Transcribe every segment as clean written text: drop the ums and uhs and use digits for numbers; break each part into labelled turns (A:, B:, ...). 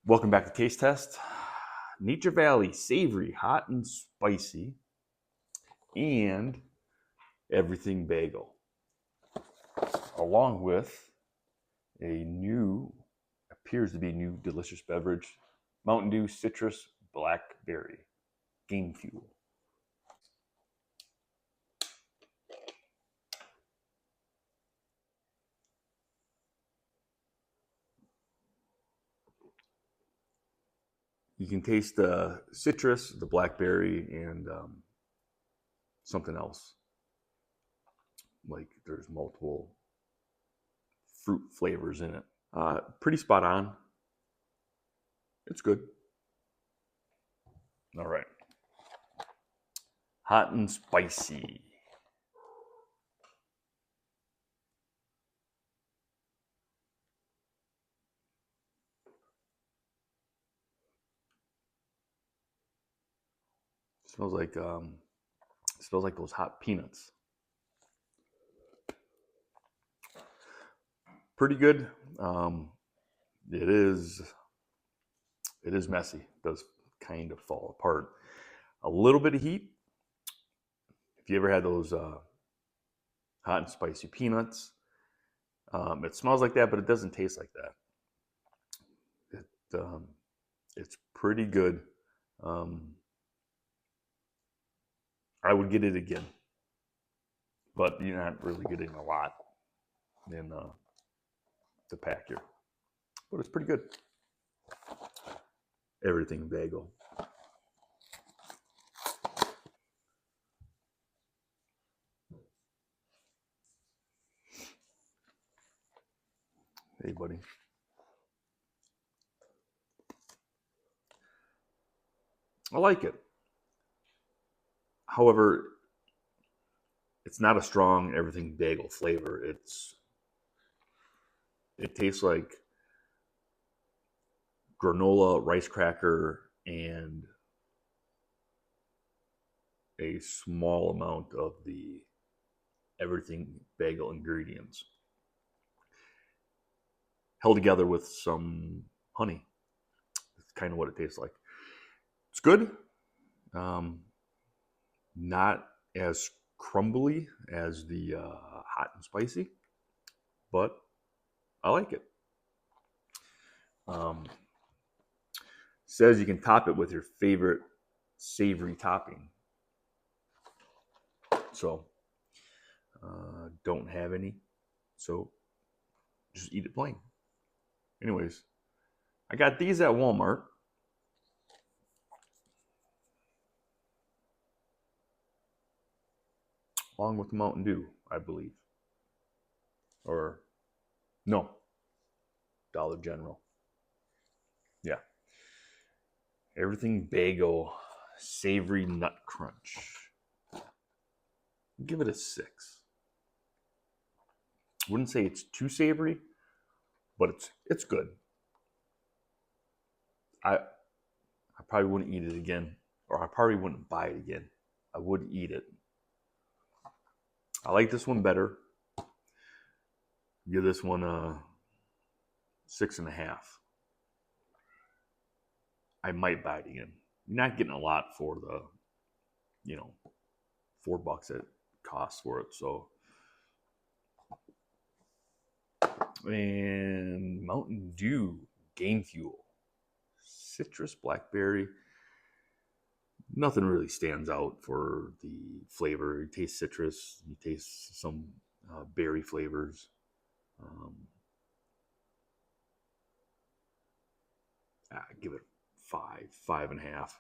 A: Welcome back to Taste Test. Nature Valley savory, hot and spicy, and everything bagel, along with a new, appears to be new delicious beverage, Mountain Dew Citrus Blackberry Game Fuel. You can taste the citrus, the blackberry, and something else. Like there's multiple fruit flavors in it. Pretty spot on. It's good. All right. Hot and spicy. Smells like those hot peanuts. Pretty good. It is messy. It does kind of fall apart. A little bit of heat. If you ever had those hot and spicy peanuts, it smells like that, but it doesn't taste like that. It's pretty good. I would get it again, but you're not really getting a lot in the pack here. But it's pretty good. Everything bagel. Hey, buddy. I like it. However, it's not a strong everything bagel flavor. It tastes like granola, rice cracker, and a small amount of the everything bagel ingredients held together with some honey. That's kind of what it tastes like. It's good. Not as crumbly as the hot and spicy, but I like it. Says you can top it with your favorite savory topping. So, don't have any. So, just eat it plain. Anyways, I got these at Walmart. Along with the Mountain Dew, I believe. Or, no, Dollar General. Yeah. Everything bagel, savory nut crunch. Give it a 6. Wouldn't say it's too savory, but it's good. I probably wouldn't eat it again, or I probably wouldn't buy it again. I would eat it. I like this one better. Give this one a 6.5. I might buy it again. You're not getting a lot for the, $4 it costs for it. So, and Mountain Dew Game Fuel, citrus blackberry. Nothing really stands out for the flavor. You taste citrus. You taste some berry flavors. Give it 5.5.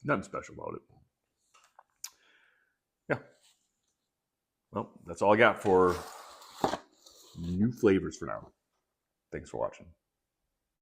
A: Nothing special about it. Yeah. Well, that's all I got for new flavors for now. Thanks for watching.